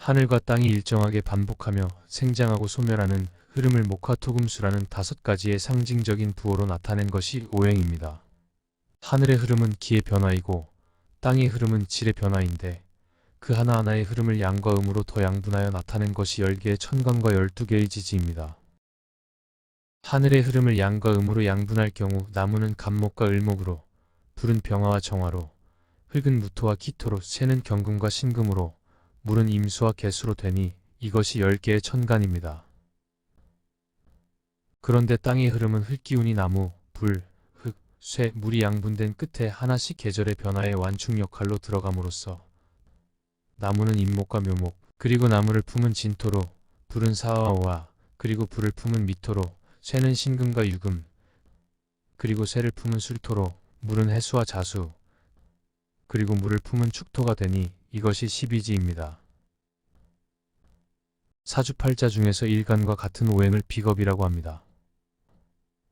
하늘과 땅이 일정하게 반복하며 생장하고 소멸하는 흐름을 목화토금수라는 5가지의 상징적인 부호로 나타낸 것이 오행입니다. 하늘의 흐름은 기의 변화이고 땅의 흐름은 질의 변화인데 그 하나하나의 흐름을 양과 음으로 더 양분하여 나타낸 것이 10개의 천간과 12개의 지지입니다. 하늘의 흐름을 양과 음으로 양분할 경우 나무는 간목과 을목으로, 불은 병화와 정화로, 흙은 무토와 기토로, 새는 경금과 신금으로, 물은 임수와 개수로 되니 이것이 10개의 천간입니다. 그런데 땅의 흐름은 흙기운이 나무, 불, 흙, 쇠, 물이 양분된 끝에 하나씩 계절의 변화의 완충 역할로 들어감으로써 나무는 임목과 묘목, 그리고 나무를 품은 진토로, 불은 사화와 오화, 그리고 불을 품은 미토로, 쇠는 신금과 유금, 그리고 쇠를 품은 술토로, 물은 해수와 자수, 그리고 물을 품은 축토가 되니 이것이 12지입니다. 사주팔자 중에서 일간과 같은 오행을 비겁이라고 합니다.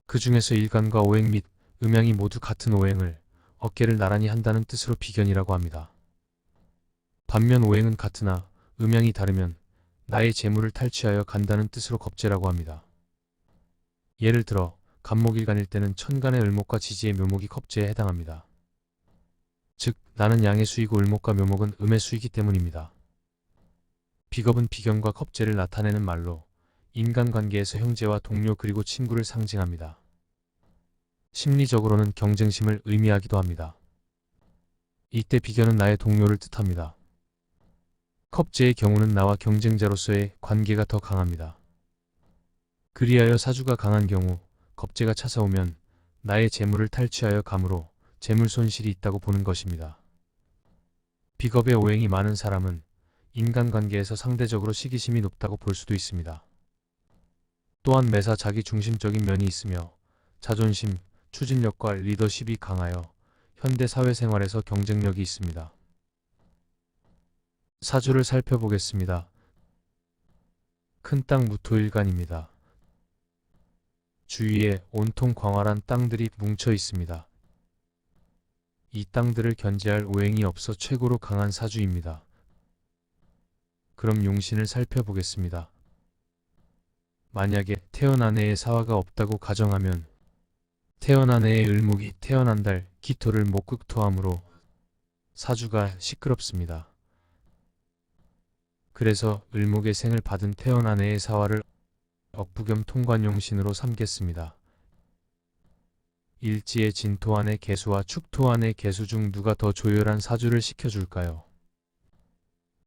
그 중에서 일간과 오행 및 음양이 모두 같은 오행을 어깨를 나란히 한다는 뜻으로 비견이라고 합니다. 반면 오행은 같으나 음양이 다르면 나의 재물을 탈취하여 간다는 뜻으로 겁재라고 합니다. 예를 들어 간목일간일 때는 천간의 을목과 지지의 묘목이 겁재에 해당합니다. 즉 나는 양의 수이고 을목과 묘목은 음의 수이기 때문입니다. 비겁은 비견과 겁재를 나타내는 말로 인간관계에서 형제와 동료 그리고 친구를 상징합니다. 심리적으로는 경쟁심을 의미하기도 합니다. 이때 비견은 나의 동료를 뜻합니다. 겁재의 경우는 나와 경쟁자로서의 관계가 더 강합니다. 그리하여 사주가 강한 경우 겁재가 찾아오면 나의 재물을 탈취하여 감으로 재물 손실이 있다고 보는 것입니다. 비겁의 오행이 많은 사람은 인간관계에서 상대적으로 시기심이 높다고 볼 수도 있습니다. 또한 매사 자기 중심적인 면이 있으며 자존심, 추진력과 리더십이 강하여 현대 사회생활에서 경쟁력이 있습니다. 사주를 살펴보겠습니다. 큰 땅 무토일간입니다. 주위에 온통 광활한 땅들이 뭉쳐 있습니다. 이 땅들을 견제할 오행이 없어 최고로 강한 사주입니다. 그럼 용신을 살펴보겠습니다. 만약에 태어난 해에 사화가 없다고 가정하면 태어난 해의 을목이 태어난 달 기토를 목극토함으로 사주가 시끄럽습니다. 그래서 을목의 생을 받은 태어난 해의 사화를 억부겸 통관용신으로 삼겠습니다. 일지의 진토안의 개수와 축토안의 개수 중 누가 더 조열한 사주를 시켜줄까요?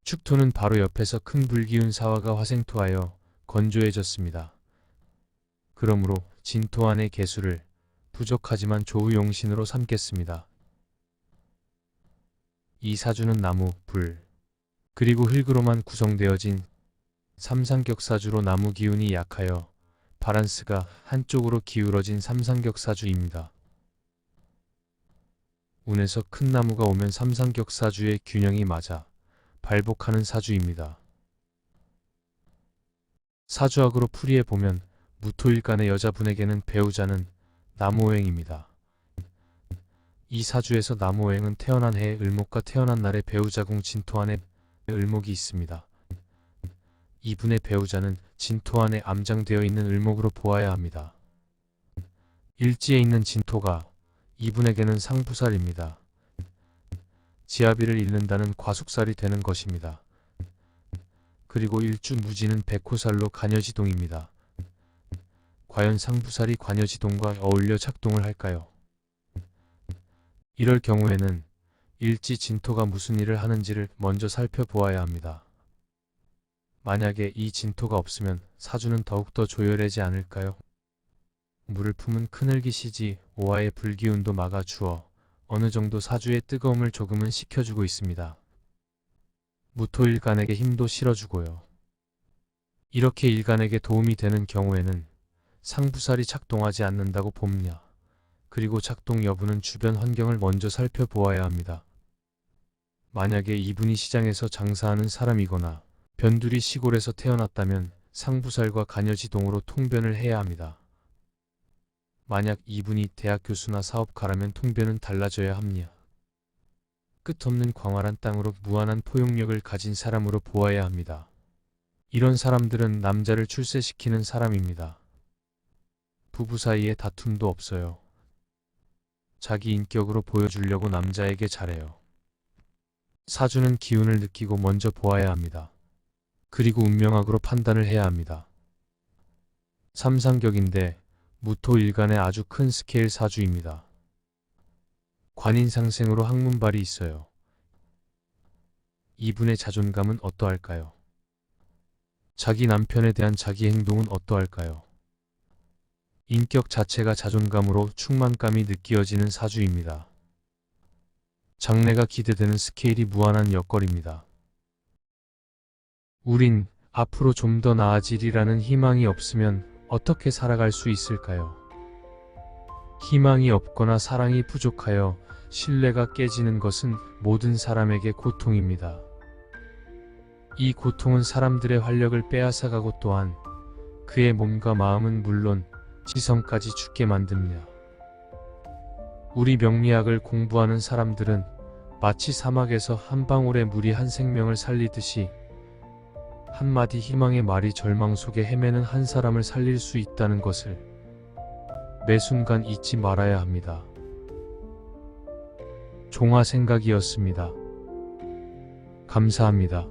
축토는 바로 옆에서 큰 불기운 사화가 화생토하여 건조해졌습니다. 그러므로 진토안의 개수를 부족하지만 조후용신으로 삼겠습니다. 이 사주는 나무, 불, 그리고 흙으로만 구성되어진 삼상격 사주로 나무 기운이 약하여 바란스가 한쪽으로 기울어진 삼상격 사주입니다. 운에서 큰 나무가 오면 삼상격 사주의 균형이 맞아 발복하는 사주입니다. 사주학으로 풀이해보면 무토일간의 여자분에게는 배우자는 나무오행입니다. 이 사주에서 나무오행은 태어난 해의 을목과 태어난 날의 배우자궁 진토안에 을목이 있습니다. 이분의 배우자는 진토안에 암장되어 있는 을목으로 보아야 합니다. 일지에 있는 진토가 이분에게는 상부살입니다. 지아비를 잃는다는 과숙살이 되는 것입니다. 그리고 일주 무지는 백호살로 관여지동입니다. 과연 상부살이 관여지동과 어울려 작동을 할까요? 이럴 경우에는 일지 진토가 무슨 일을 하는지를 먼저 살펴보아야 합니다. 만약에 이 진토가 없으면 사주는 더욱더 조열하지 않을까요? 물을 품은 그늘기시지 오화의 불기운도 막아주어 어느 정도 사주의 뜨거움을 조금은 식혀주고 있습니다. 무토일간에게 힘도 실어주고요. 이렇게 일간에게 도움이 되는 경우에는 상부살이 작동하지 않는다고 봅니다. 그리고 작동 여부는 주변 환경을 먼저 살펴보아야 합니다. 만약에 이분이 시장에서 장사하는 사람이거나 변두리 시골에서 태어났다면 상부살과 간여지동으로 통변을 해야 합니다. 만약 이분이 대학 교수나 사업가라면 통변은 달라져야 합니다. 끝없는 광활한 땅으로 무한한 포용력을 가진 사람으로 보아야 합니다. 이런 사람들은 남자를 출세시키는 사람입니다. 부부 사이에 다툼도 없어요. 자기 인격으로 보여주려고 남자에게 잘해요. 사주는 기운을 느끼고 먼저 보아야 합니다. 그리고 운명학으로 판단을 해야 합니다. 삼상격인데 무토일간의 아주 큰 스케일 사주입니다. 관인상생으로 학문발이 있어요. 이분의 자존감은 어떠할까요? 자기 남편에 대한 자기 행동은 어떠할까요? 인격 자체가 자존감으로 충만감이 느껴지는 사주입니다. 장래가 기대되는 스케일이 무한한 역걸입니다. 우린 앞으로 좀 더 나아지리라는 희망이 없으면 어떻게 살아갈 수 있을까요? 희망이 없거나 사랑이 부족하여 신뢰가 깨지는 것은 모든 사람에게 고통입니다. 이 고통은 사람들의 활력을 빼앗아가고 또한 그의 몸과 마음은 물론 지성까지 죽게 만듭니다. 우리 명리학을 공부하는 사람들은 마치 사막에서 한 방울의 물이 한 생명을 살리듯이 한마디 희망의 말이 절망 속에 헤매는 한 사람을 살릴 수 있다는 것을 매 순간 잊지 말아야 합니다. 종화 생각이었습니다. 감사합니다.